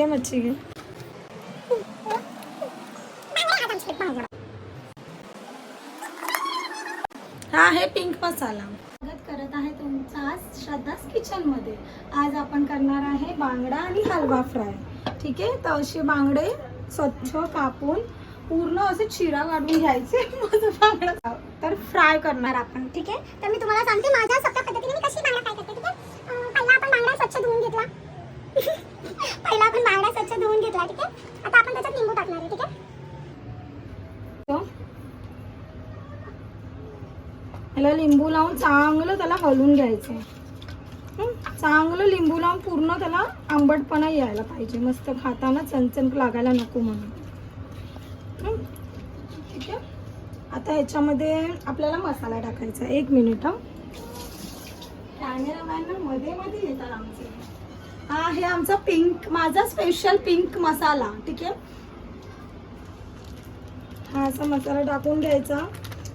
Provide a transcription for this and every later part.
मच्छी घे. हा आहे पिंक मसाला. स्वागत करत आहे तुमचा श्रद्धास किचन मध्ये. आज आपण करणार आहे बांगडा आणि हलवा फ्राय. ठीक आहे, तर असे बांगडे स्वच्छ कापून पूर्ण असे चिरा काढून घ्यायचे. माझं बांगडा तर फ्राय करणार आपण. ठीक आहे, तर मी तुम्हाला सांगते माझ्या सोप्या पद्धतीने मी कशी बांगडा फ्राय करते. ठीक आहे, पहिला आपण बांगडा स्वच्छ धुवून घेतला. ठीक आहे, आता आपण त्याच्यात लिंबू टाकणार आहे. ठीक आहे, याला लिंबू लावून चांगलं त्याला हलवून घ्यायचं. चांगलं लिंबू लावून पूर्ण त्याला आंबटपणा यायला पाहिजे. मस्त खाताना चणचण लागायला नको म्हणून. ठीक आहे, आता ह्याच्यामध्ये आपल्याला मसाला टाकायचा. 1 मिनिट. कॅमेरामॅन मध्ये मध्ये येतात आमचे. हा हे आमचा पिंक, माझा स्पेशल पिंक मसाला. ठीक आहे, हा असा मसाला टाकून घ्यायचा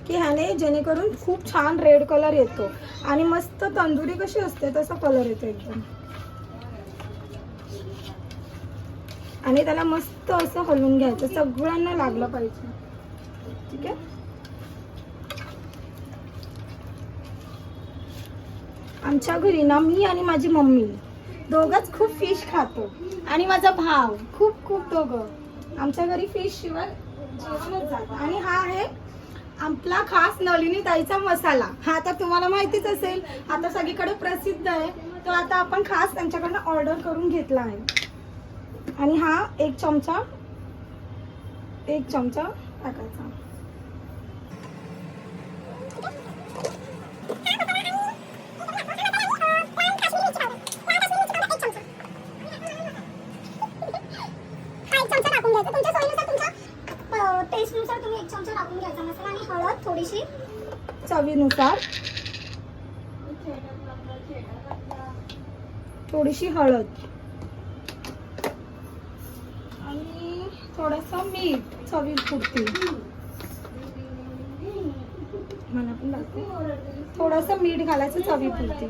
की ह्याने जेणेकरून खूप छान रेड कलर येतो आणि मस्त तंदुरी कशी असते तसा कलर येतो एकदम. आणि त्याला मस्त असं हलवून घ्यायचं, सगळ्यांना लागलं पाहिजे. ठीक आहे, आमच्या घरी ना मी आणि माझी मम्मी दोघंच खूप फिश खातो आणि माझा भाव खूप दोघं. आमच्या घरी फिश शिवाय जेवणच जातं. आणि हा आहे आपला खास नलिनी ताईचा मसाला. हा तर तुम्हाला माहितीच असेल, आता सगळीकडे प्रसिद्ध आहे. तो आता आपण खास त्यांच्याकडनं ऑर्डर करून घेतला आहे. आणि हा 1 चमचा टाकायचा. टेस्टनुसार तुम्ही 1 चमचा टाकून घ्यायचा मसाला. आणि हळद थोडीशी चवीनुसार, थोडीशी हळद आणि थोडंसं मीठ चवीपुरती. मला पण लागते थोडंसं मीठ घालायचं चवीपुरती.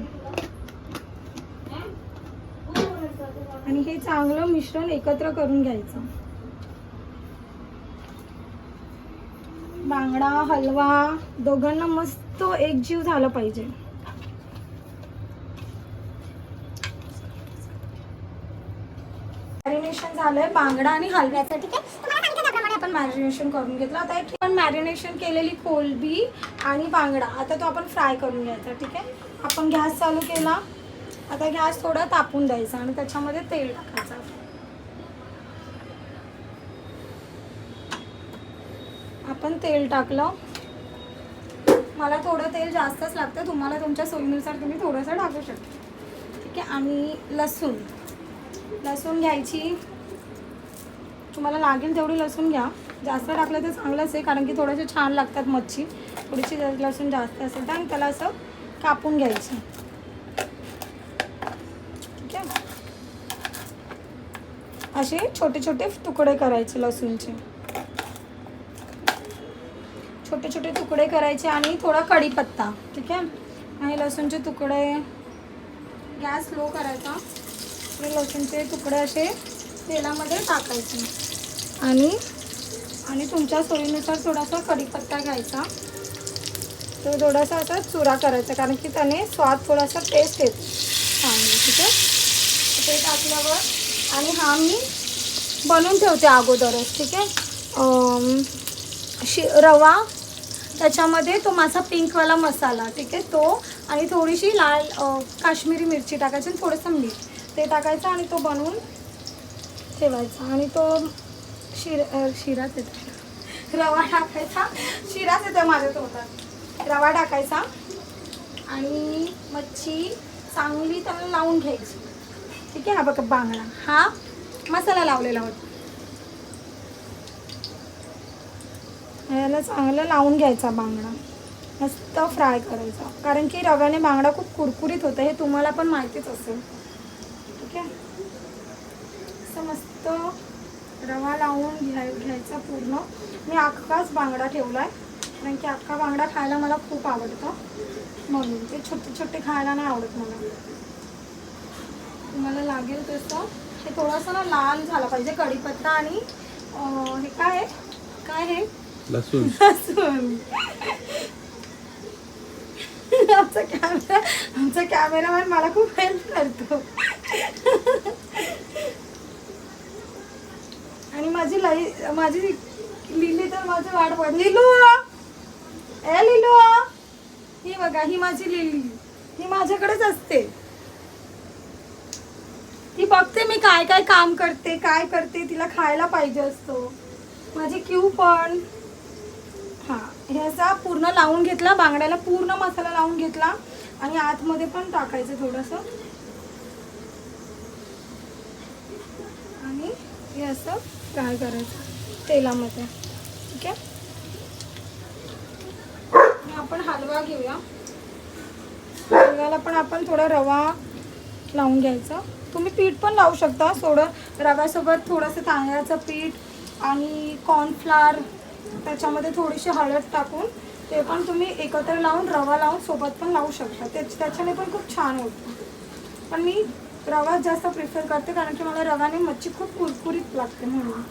आणि हे चांगलं मिश्रण एकत्र करून घ्यायचं. बांगडा हलवा दोघांना मस्त एकजीव झालं पाहिजे. मॅरिनेशन झालंय बांगडा आणि हलव्याचं. ठीक आहे, तुम्हाला सांगितलं त्याप्रमाणे आपण मॅरिनेशन करून घेतलं. आता एक आपण मॅरिनेशन केलेली कोलंबी आणि बांगडा आता तो आपण फ्राय करून घ्यायचा. ठीक आहे, आपण गॅस चालू केला. आता गॅस थोडा तापून द्यायचा आणि त्याच्यामध्ये तेल टाकायचं. आपण तेल टाकलं. मला थोडं तेल जास्तच लागतं, तुम्हाला तुमच्या सोयीनुसार तुम्ही थोडंसं टाकू शकता. ठीक आहे, आणि लसूण घ्यायची. तुम्हाला लागेल तेवढी लसूण घ्या. जास्त टाकलं तर चांगलंच आहे, कारण की थोडेसे छान लागतात मच्छी. थोडीशी लसूण जास्त असेल तर. आणि त्याला असं कापून घ्यायची. ठीक आहे, असे छोटे तुकडे करायचे लसूणचे. छोटे तुकडे करायचे आणि थोडा कढीपत्ता. ठीक आहे, आणि लसूणचे तुकडे. गॅस स्लो करायचा. लसूणचे तुकडे असे तेलामध्ये टाकायचे. आणि तुमच्या सोयीनुसार थोडासा कढीपत्ता घ्यायचा. तो थोडासा असा चुरा करायचा, कारण की त्याने स्वाद थोडासा टेस्ट येतो चांगली. ठीक आहे, ते टाकल्यावर आणि हा मी बनवून ठेवते अगोदरच. ठीक आहे, रवा, त्याच्यामध्ये तो माझा पिंकवाला मसाला. ठीक आहे, तो आणि थोडीशी लाल काश्मीरी मिरची टाकायची आणि थोडंसं मीठ ते टाकायचं आणि तो बनवून ठेवायचा. आणि तो शिराच येतो, रवा टाकायचा. शिराच येतो माझ्या तोंडात. रवा टाकायचा आणि मच्छी चांगली त्याला लावून घ्यायची. ठीक आहे, हा बघा बांगडा हा मसाला लावलेला होता. याला चांगलं लावून घ्यायचा बांगडा. मस्त फ्राय करायचा, कारण की रव्याने बांगडा खूप कुरकुरीत होतं, हे तुम्हाला पण माहितीच असेल. ठीक आहे, असं मस्त रवा लावून घ्यायचा पूर्ण. मी अख्खाच बांगडा ठेवला आहे, कारण की अख्खा बांगडा खायला मला खूप आवडतं, म्हणून. ते छोटे खायला नाही आवडत मला. तुम्हाला लागेल तसं हे थोडंसं ना लाल झालं पाहिजे. कढीपत्ता आणि हे काय आहे, काय हे, लसूण. लसूण. आमचा कॅमेरामॅन मला खूप हेल्प करतो. आणि माझी लिली तर माझी वाट बघ. लिलू, ए लिलू, ही बघा, ही माझी लिली, ही माझ्याकडेच असते. ती बघते मी काय काय काम करते, काय करते, तिला खायला पाहिजे असतो. माझी क्यू पण. हा, हे असा पूर्ण लावून घेतला, बांगड्याला पूर्ण मसाला लावून घेतला आणि आतमध्ये पण टाकायचं थोडंसं. आणि हे असं फ्राय करायचं तेलामध्ये. ठीक आहे. आपण हलवा घेऊया. हलव्याला पण आपण थोडा रवा लावून घ्यायचा. तुम्ही पीठ पण लावू शकता. रव्यासोबत थोडंसं तांदळाचं पीठ आणि कॉर्नफ्लावर, त्याच्यामध्ये थोडीशी हळद टाकून ते पण तुम्ही एकत्र लावून रवा लावून सोबत पण लावू शकता. त्याच्याने पण खूप छान होतं. पण मी रवा जास्त प्रिफर करते कारण की मला रव्याने मच्छी खूप कुरकुरीत लागते म्हणून.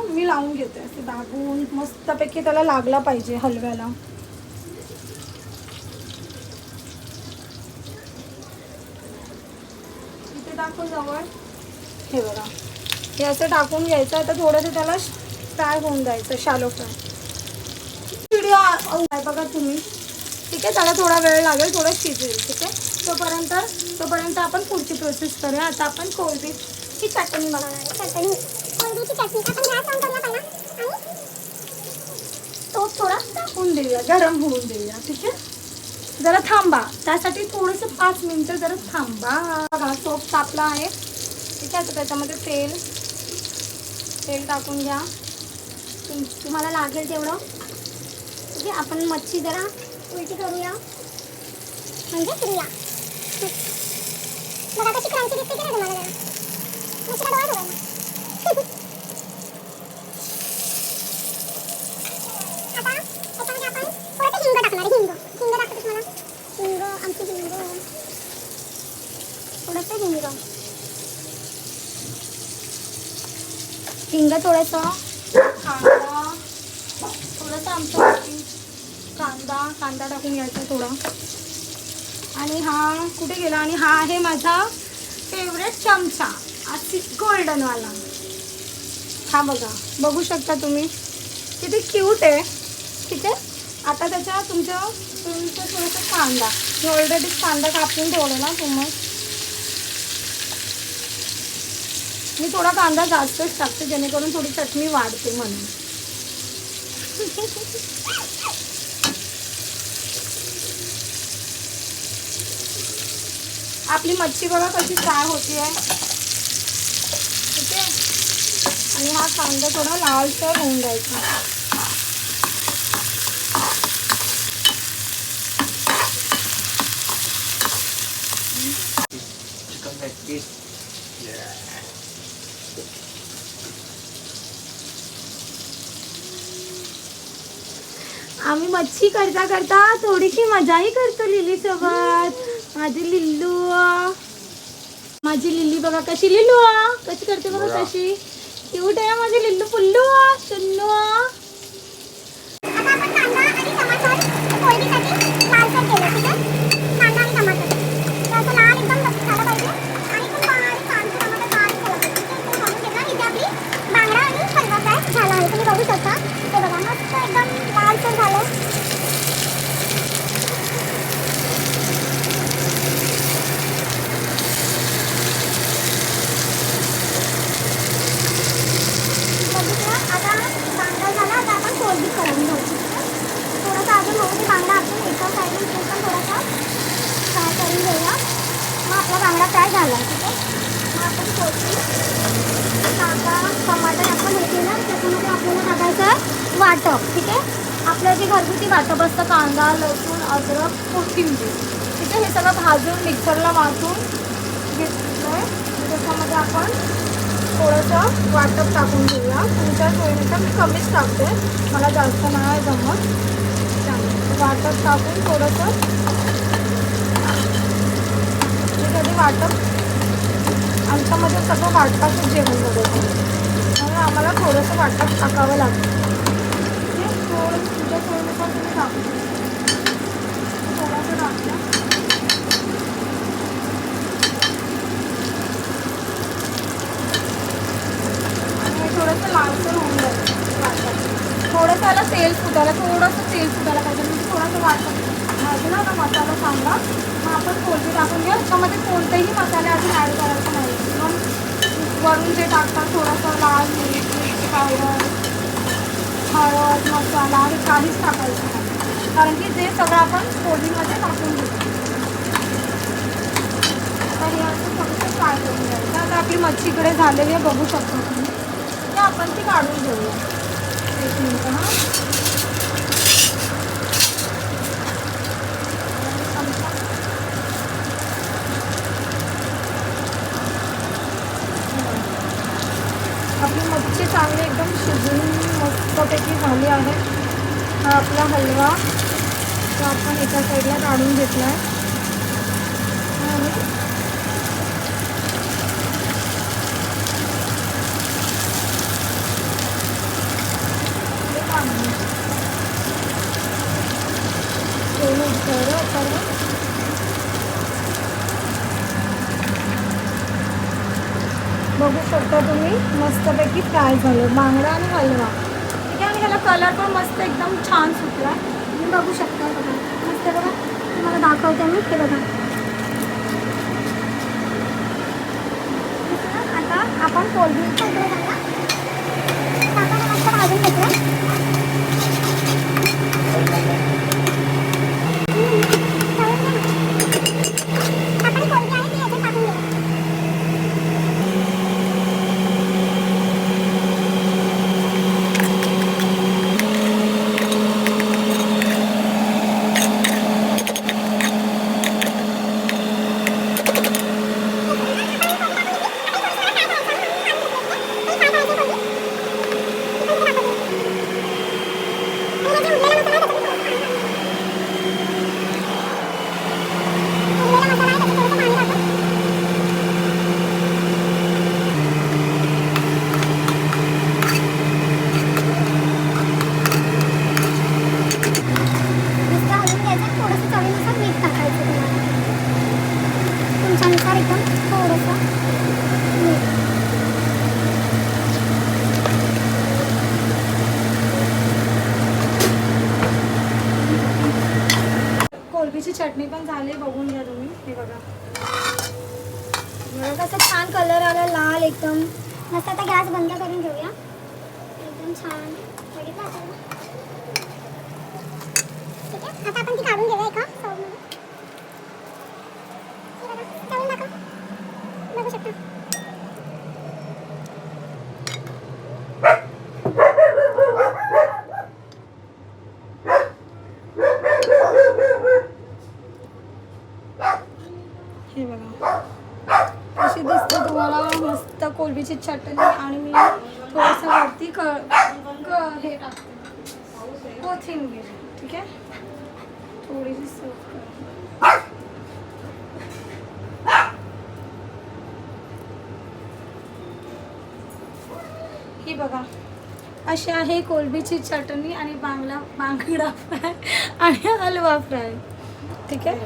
मी लावून घेते असं दाबून मस्तपैकी. त्याला लागला पाहिजे हलव्याला. इथे दाखव जवळ. हे बघा, हे असं टाकून घ्यायचं. आता थोडंसं त्याला फ्राय होऊन द्यायचं, शालो फ्राय. व्हिडिओ बघा तुम्ही. ठीक आहे. त्याला थोडा वेळ लागेल, थोडं शिजेल. ठीक आहे. तोपर्यंत आपण पुढची प्रोसेस करूया. आता आपण कोळंबीची चटणी बनवणार. कोळंबीची चटणी आपण गॅस ऑन करूया पहिला आणि तो थोडा टाकून देऊया, गरम होऊन देऊया. ठीक आहे. जरा थांबा, त्यासाठी थोडंसं 5 मिनिटं जरा थांबा. बघा, सोप तापला आहे. ठीक आहे. तर त्याच्यामध्ये तेल टाकून घ्या. तुम्हाला लागेल तेवढं. ठीक आहे. आपण मच्छी जरा उलटी करूया म्हणजे फिरूया. बघा कशी क्रांती दिसते की नाही तुम्हाला. जरा मच्छीला डोळा ठेवायला. आता त्याच्यामध्ये आपण थोडंसं हिंग टाकणार. हिंग टाकतो तुम्हाला. हिंग, आमची हिंग, थोडंसं हिंग, थोडंसं कांदा, थोडंसं आमचं कांदा टाकून घ्यायचा थोडा. आणि हा कुठे गेला. आणि हा आहे माझा फेवरेट चमचा, अशी गोल्डनवाला. हा बघा, बघू शकता तुम्ही किती क्यूट आहे. ठीक आहे. आता तुमचं थोडंसं कांदा, मी ऑलरेडी कांदा कापून ठेवलेला तुम्ही. मी थोडा कांदा जास्तच टाकते जेणेकरून थोडी चटणी वाढते म्हणून. आपली मच्छी बघा कशी फ्राय होती आहे. ठीक आहे. आणि हा कांदा थोडा लालसर होऊन द्यायचा. Chicken leg piece. आम्ही मच्छी करता करता थोडीशी मजाही करतो लिली सोबत. माझी लिल्ली बघा कशी. लिल्लू कशी करते बघा कशी. क्यूट आहे माझी लिल्लू पुल्लू चुन्नू. आता आपण कांदा आणि टमाटर कोळंबीसाठी लालसर केलं. ठीक आहे. कांदा आणि टमाटर तर असं लाल एकदम झालं पाहिजे. आणि खूप बारीक कांदा टमाटर बारीक झालं पाहिजे. ठीक आहे. ते घालून घेतला. इथे आपली बांगडा आणि हलवा फ्राय झाला आहे. तुम्ही बघू शकता. ते बघा मस्त एकदम लालसर झालं. आता बांगडा झाला. आता आपण कोळंबी करून घेऊ. थोडासा अजून होऊ दे बांगडा. आपण एका साईडून ते पण थोडासा फ्राय करून घेऊया. मग आपला बांगडा फ्राय झाला. ठीक आहे. मग आपण कोळंबी, कांदा, टमाटर आपण हे केलं. त्याच्यामध्ये आपल्याला टाकायचं वाटप. ठीक आहे. आपलं जे घरगुती वाटप असतं कांदा, लसूण, अद्रक, कोथिंबीर. ठीक आहे. हे सगळं भाजून मिक्सरला वाटून घेतलं आहे. त्याच्यामध्ये आपण थोडंसं वाटप टाकून घेऊया. तुमच्या सोयीनुसार मी कमीच टाकते, मला जास्त नाही जमत. वाटप टाकून थोडंसं कधी वाटप आमच्यामध्ये सगळं वाटपाचं जेवण बनवतो, त्यामुळे आम्हाला थोडंसं वाटप टाकावं लागतं. थोडं तुमच्या सोयीनुसार तुम्ही टाकू शकता. थोडंसं टाकलं आणि थोडंसं लालसर होऊन जातं वाटप. थोडंसं त्याला तेल फुटायला पाहिजे, म्हणजे थोडंसं वाटप भाजला ना मसाला चांगला, मग आपण कोलबी टाकून घेऊ. याच्यामध्ये कोणतेही मसाले अजून ॲड करायचे नाही. मग वरून जे टाकतात थोडंसं लाल मिरची पावडर, हळद, मसाला हे काहीच टाकायचं नाही, कारण की ते सगळं आपण कोलबीमध्ये टाकून घेतो. तर हे असं थोडंसं फ्राय करून घ्यायचं. आता आपली मच्छी इकडे झालेली आहे, बघू शकतो तुम्ही. तर आपण ती काढून घेऊया. एक मिनिट हां. आपली मच्छी चांगली एकदम शिजून मस्तपैकी झाली आहे. हा आपला हलवा तो आपण एका साईडला काढून घेतला आहे आणि बघू शकता तुम्ही मस्तपैकी फ्राय झालं बांगडा आणि हलवा. ठीक आहे. आणि ह्याला कलर पण मस्त एकदम छान सुटला आहे. तुम्ही बघू शकता बघा, मस्त बघा. तुम्हाला दाखवते मी, हे बघा. आता आपण कोलबी इकडे घाला. आपण मस्त भाजून घेतलं. आपण कोलबी आहे ती याच्यात टाकून घेऊ. तुमच्यानुसार एकदम थोडंसं मीठ. कोलबीची चटणी पण झाली, बघून घ्या तुम्ही. हे बघा बघा कसं छान कलर आला, लाल एकदम मस्त. आता गॅस बंद करून घेऊया. एकदम छान बघितलं असेल ना. ठीक आहे. आता आपण ती काढून घेऊया एका साईडमध्ये. हे बघा, तळून दाखव. बघू शकता. हे बघा कशी दिसते तुम्हाला मस्त कोलबीची चटणी. आणि मी थोडंसं वरती हे टाकते कोथिंबीर. ठीक आहे. थोडीशी सर्व ही बघा अशी आहे कोलबीची चटणी आणि बांगडा फ्राय आणि हलवा फ्राय. ठीक आहे.